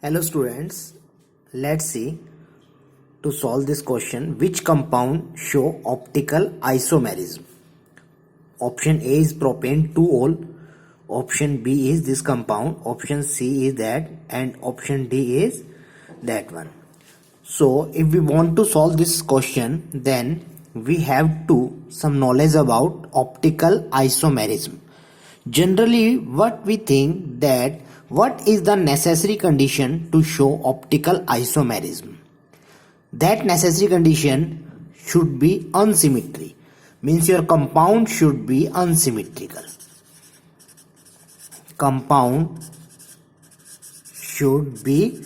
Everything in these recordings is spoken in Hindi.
Hello students, let's see to solve this question which compound show optical isomerism. Option A is propane 2-ol, option B is this compound, option C is that, and option D is that one. So if we want to solve this question, then we have to some knowledge about optical isomerism. Generally, what we think that what is the necessary condition to show optical isomerism? That necessary condition should be unsymmetry. Means your compound should be unsymmetrical. Compound should be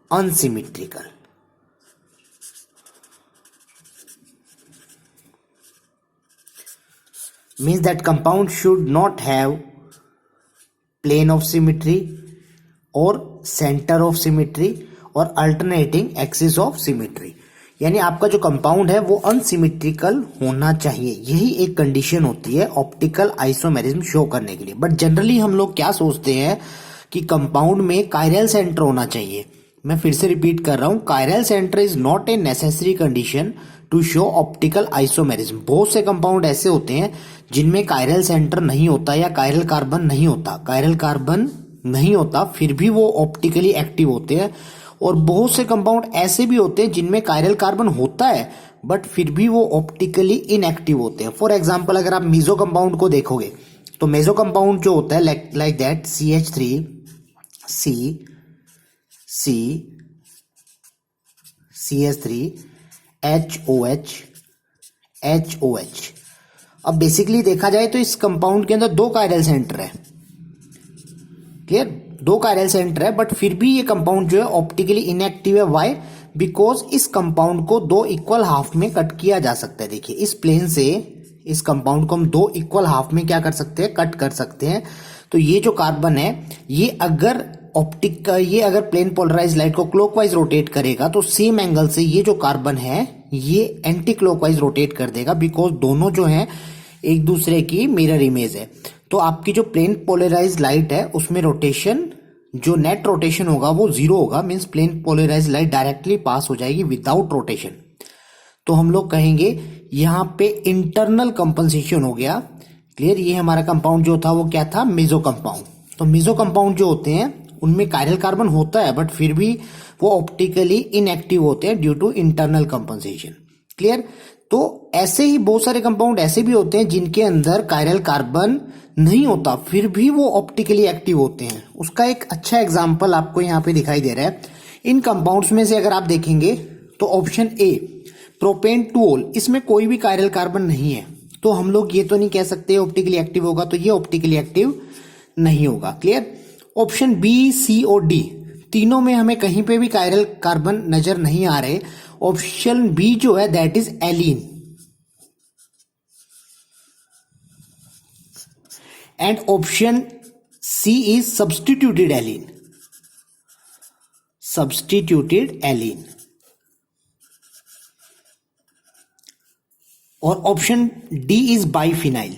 unsymmetrical. Means that compound should not have plane of symmetry or center of symmetry और अल्टरनेटिंग एक्सिस ऑफ सिमेट्री. यानी आपका जो कंपाउंड है वो अनसिमेट्रिकल होना चाहिए. यही एक कंडीशन होती है ऑप्टिकल आइसोमेरिज्म शो करने के लिए. बट जनरली हम लोग क्या सोचते हैं कि कंपाउंड में कायरल सेंटर होना चाहिए. मैं फिर से रिपीट कर रहा हूं, chiral centre is not a necessary condition to show optical isomerism. बहुत से कंपाउंड ऐसे होते हैं जिनमें कायरल सेंटर नहीं होता या कायरल कार्बन नहीं होता. कायरल कार्बन नहीं होता फिर भी वो ऑप्टिकली एक्टिव होते हैं. और बहुत से कंपाउंड ऐसे भी होते हैं जिनमें कायरल कार्बन होता है बट फिर भी वो ऑप्टिकली इनएक्टिव होते हैं. फॉर एग्जांपल अगर आप मेसो कंपाउंड को देखोगे तो मेसो कंपाउंड जो होता है like that CH3 C CH3 HOH. अब बेसिकली देखा जाए तो इस कंपाउंड के अंदर दो कायरल सेंटर है. क्लियर, दो कायरल सेंटर है बट फिर भी ये कंपाउंड जो है ऑप्टिकली इनएक्टिव है. व्हाई? बिकॉज इस कंपाउंड को दो इक्वल हाफ में कट किया जा सकता है. देखिए इस प्लेन से इस कंपाउंड को हम दो इक्वल हाफ में क्या कर सकते हैं, कट कर सकते हैं. तो ये जो कार्बन है ये अगर प्लेन पोलराइज लाइट को क्लॉकवाइज रोटेट करेगा तो सेम एंगल से ये जो कार्बन है ये एंटी क्लॉकवाइज रोटेट कर देगा. बिकॉज दोनों जो हैं एक दूसरे की मिरर इमेज है. तो आपकी जो प्लेन पोलराइज लाइट है उसमें रोटेशन, जो नेट रोटेशन होगा वो जीरो होगा. Means plane polarise light directly pass हो जाएगी विदाउट रोटेशन. तो हम लोग कहेंगे यहां पे इंटरनल कंपनसेशन हो गया. क्लियर, ये हमारा कंपाउंड जो था वो क्या था, मेसो कंपाउंड. तो मेसो कंपाउंड जो होते हैं उनमें कायरल कार्बन होता है बट फिर भी वो ऑप्टिकली इनएक्टिव होते हैं due to internal compensation. Clear. तो ऐसे ही बहुत सारे कंपाउंड ऐसे भी होते हैं जिनके अंदर कायरल कार्बन नहीं होता फिर भी वो ऑप्टिकली एक्टिव होते हैं. उसका एक अच्छा एग्जांपल आपको यहाँ पे दिखाई दे रहा है. इन कंपाउंड्स में से अगर आप देखेंगे तो ऑप्शन ए प्रोपेन 2-ol, इसमें कोई भी कायरल कार्बन नहीं है. तो हम लोग ये तो नहीं कह सकते ऑप्टिकली एक्टिव होगा, तो ये ऑप्टिकली एक्टिव नहीं होगा. क्लियर. ऑप्शन बी, सी और डी तीनों में हमें कहीं पे भी कायरल कार्बन नजर नहीं आ रहे. ऑप्शन बी जो है that is allene and option C is substituted allene. और option D is biphenyl.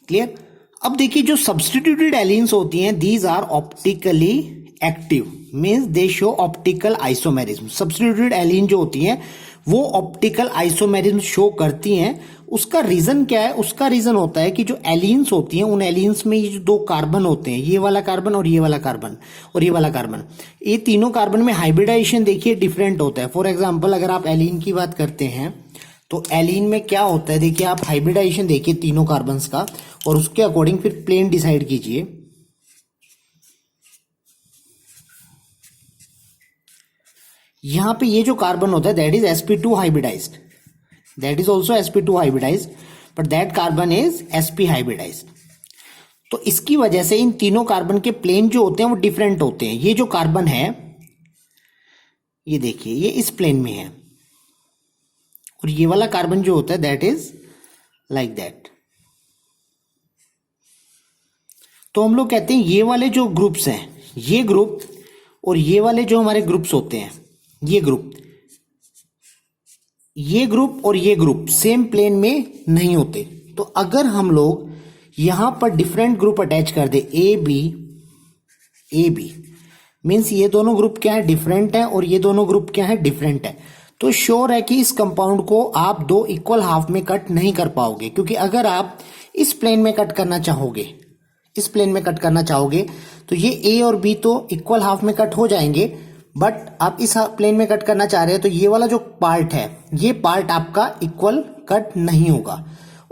Clear. अब देखिए जो सब्स्टिट्यूटेड एलिन्स होती हैं these are optically active. Means they show optical isomerism. Substituted allene जो होती हैं वो ऑप्टिकल आइसोमेरिज्म शो करती हैं. उसका रीजन क्या है? उसका रीजन होता है कि जो एलिन्स होती हैं उन एलिन्स में ये जो दो कार्बन होते हैं, ये वाला कार्बन और ये वाला कार्बन और ये वाला कार्बन, ये तीनों कार्बन में हाइब्रिडाइजेशन देखिए डिफरेंट होता है. फॉर एग्जाम्पल अगर आप एलिन की बात करते हैं तो एलिन में क्या होता है, देखिए आप हाइब्रिडाइजेशन देखिए तीनों कार्बन्स का और उसके अकॉर्डिंग फिर प्लेन डिसाइड कीजिए. यहां पे ये जो कार्बन होता है that is sp2 hybridised, that is also sp2 hybridised but that carbon is sp hybridised. तो इसकी वजह से इन तीनों कार्बन के प्लेन जो होते हैं वो डिफरेंट होते हैं. ये जो कार्बन है ये देखिए ये इस प्लेन में है और ये वाला कार्बन जो होता है दैट इज लाइक दैट. तो हम लोग कहते हैं ये वाले जो ग्रुप्स हैं, ये ग्रुप और ये वाले जो हमारे ग्रुप्स होते हैं, ये ग्रुप और ये ग्रुप सेम प्लेन में नहीं होते. तो अगर हम लोग यहां पर डिफरेंट ग्रुप अटैच कर दे, ए बी मीन्स ये दोनों ग्रुप क्या है, डिफरेंट है, और ये दोनों ग्रुप क्या है, डिफरेंट है, तो श्योर है कि इस कंपाउंड को आप दो इक्वल हाफ में कट नहीं कर पाओगे, क्योंकि अगर आप इस प्लेन में कट करना चाहोगे, इस प्लेन में कट करना चाहोगे तो ये ए और बी तो इक्वल हाफ में कट हो जाएंगे, बट आप इस प्लेन में कट करना चाह रहे हैं तो ये वाला जो पार्ट है, ये पार्ट आपका इक्वल कट नहीं होगा।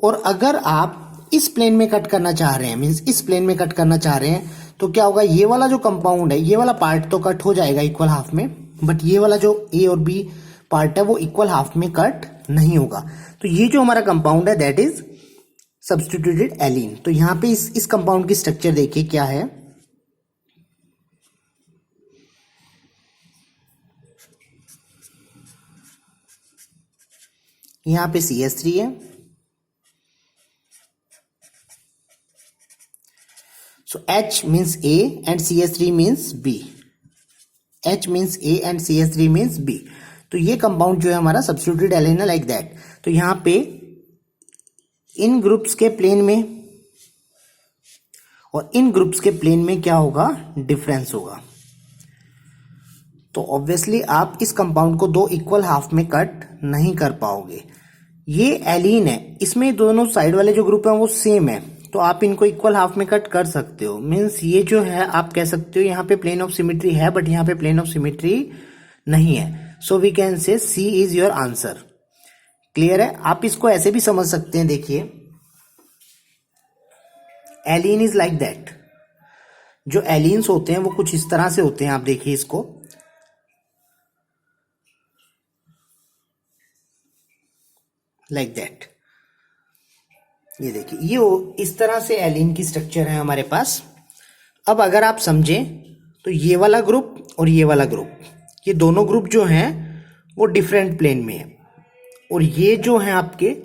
और अगर आप इस प्लेन में कट करना चाह रहे हैं, मीन्स इस प्लेन में कट करना चाह रहे हैं, तो क्या होगा, ये वाला जो कंपाउंड है, ये वाला पार्ट तो कट हो जाएगा इक्वल हाफ में, बट ये वाला जो ए और बी पार्ट है वो इक्वल हाफ में कट नहीं होगा। तो ये जो हमारा कंपाउंड है दैट इज सब्स्टिट्यूटेड एलीन। तो यहां पे इस कंपाउंड की स्ट्रक्चर देखिए क्या है, यहां पे CH3 है, so H means A and CH3 means B, H means A and CH3 means B। तो ये कंपाउंड जो है हमारा सब्स्टिट्यूटेड एलीन है लाइक दैट। तो यहां पे इन ग्रुप्स के प्लेन में और इन ग्रुप्स के प्लेन में क्या होगा, डिफरेंस होगा। तो ऑब्वियसली आप इस कंपाउंड को दो इक्वल हाफ में कट नहीं कर पाओगे। ये एलीन है, इसमें दोनों साइड वाले जो ग्रुप हैं वो सेम है, तो आप इनको इक्वल हाफ में कट कर सकते हो। मीन्स ये जो है आप कह सकते हो यहाँ पे प्लेन ऑफ सिमेट्री है, बट यहाँ पे प्लेन ऑफ सिमेट्री नहीं है। सो we can say C is your answer. Clear है? आप इसको ऐसे भी समझ सकते हैं, देखिए एलीन इज लाइक दैट। जो एलीन्स होते हैं वो कुछ इस तरह से होते हैं, आप देखिए इसको, लाइक दैट। ये देखिए ये इस तरह से एलीन की स्ट्रक्चर है हमारे पास। अब अगर आप समझें तो ये वाला ग्रुप और ये वाला ग्रुप, ये दोनों ग्रुप जो हैं वो डिफरेंट प्लेन में है, और ये जो हैं आपके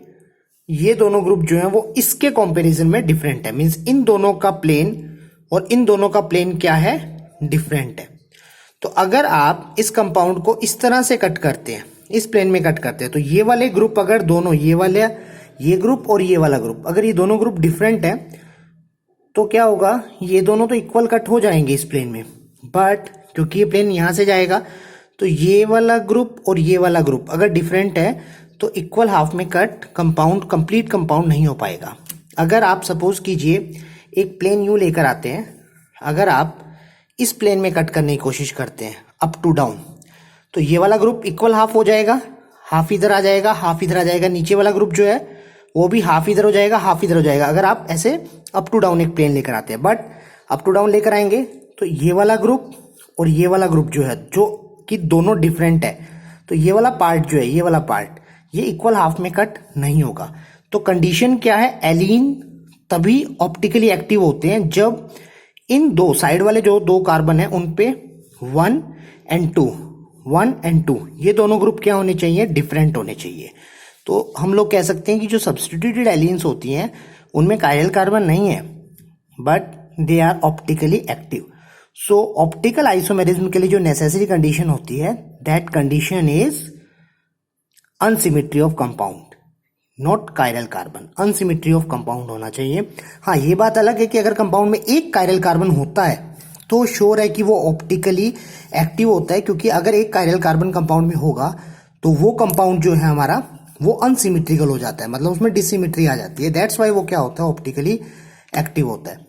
ये दोनों ग्रुप जो हैं वो इसके कंपैरिजन में डिफरेंट है। मींस इन दोनों का प्लेन और इन दोनों का प्लेन क्या है, डिफरेंट है। तो अगर आप इस कंपाउंड को इस तरह से कट करते हैं, इस प्लेन में कट करते हैं, तो ये वाले ग्रुप अगर दोनों, ये वाले ये ग्रुप और ये वाला ग्रुप, अगर ये दोनों ग्रुप डिफरेंट है तो क्या होगा, ये दोनों तो इक्वल कट हो जाएंगे इस प्लेन में, बट क्योंकि ये प्लेन यहां से जाएगा तो ये वाला ग्रुप और ये वाला ग्रुप अगर डिफरेंट है तो इक्वल हाफ में कट कंपाउंड, कंप्लीट कंपाउंड नहीं हो पाएगा। अगर आप सपोज कीजिए एक प्लेन यूं लेकर आते हैं, अगर आप इस प्लेन में कट करने की कोशिश करते हैं अप टू डाउन, तो ये वाला ग्रुप इक्वल हाफ हो जाएगा, हाफ इधर आ जाएगा, हाफ इधर आ जाएगा, नीचे वाला ग्रुप जो है वो भी हाफ इधर हो जाएगा, हाफ इधर हो जाएगा। अगर आप ऐसे अप टू डाउन एक प्लेन लेकर आते हैं, बट अप टू डाउन लेकर आएंगे तो ये वाला ग्रुप और ये वाला ग्रुप जो है, जो कि दोनों डिफरेंट है, तो ये वाला पार्ट जो है, ये वाला पार्ट, ये इक्वल हाफ में कट नहीं होगा। तो कंडीशन क्या है, एलीन तभी ऑप्टिकली एक्टिव होते हैं जब इन दो साइड वाले जो दो कार्बन है उन पे 1 and 2 ये दोनों ग्रुप क्या होने चाहिए, डिफरेंट होने चाहिए। तो हम लोग कह सकते हैं कि जो सब्स्टिट्यूटेड एलीन्स होती हैं उनमें कायरल कार्बन नहीं है, but they are optically active. So optical isomerism के लिए जो नेसेसरी कंडीशन होती है, that condition is asymmetry of compound, not chiral carbon. Asymmetry of compound होना चाहिए। हाँ, ये बात अलग है कि अगर कंपाउंड में एक कायरल कार्बन होता है तो श्योर है कि वो ऑप्टिकली एक्टिव होता है, क्योंकि अगर एक कायरल कार्बन कंपाउंड में होगा तो वो कंपाउंड जो है हमारा वो अनसिमेट्रिकल हो जाता है, मतलब उसमें डिसिमेट्री आ जाती है। दैट्स वाई वो क्या होता है, ऑप्टिकली एक्टिव होता है।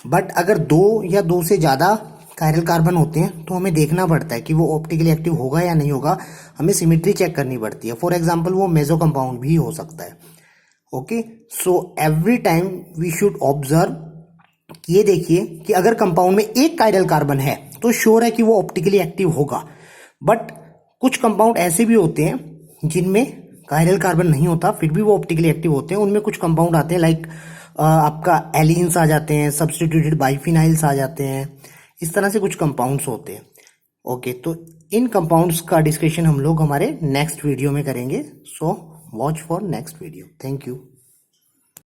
बट अगर दो या दो से ज्यादा कायरल कार्बन होते हैं तो हमें देखना पड़ता है कि वो ऑप्टिकली एक्टिव होगा या नहीं होगा, हमें सिमेट्री चेक करनी पड़ती है। फॉर एग्जाम्पल वो मेसो कंपाउंड भी हो सकता है। Okay, so every time we should observe. ये देखिए कि अगर कंपाउंड में एक कायरल कार्बन है तो श्योर है कि वो ऑप्टिकली एक्टिव होगा, बट कुछ कंपाउंड ऐसे भी होते हैं जिनमें कायरल कार्बन नहीं होता फिर भी वो ऑप्टिकली एक्टिव होते हैं। उनमें कुछ कंपाउंड आते हैं लाइक आपका एलीन्स आ जाते हैं, सब्स्टिट्यूटेड बाइफिनाइल्स आ जाते हैं, इस तरह से कुछ कंपाउंड्स होते हैं। ओके, तो इन कंपाउंड्स का डिस्कशन हम लोग हमारे नेक्स्ट वीडियो में करेंगे। So watch for next video. Thank you.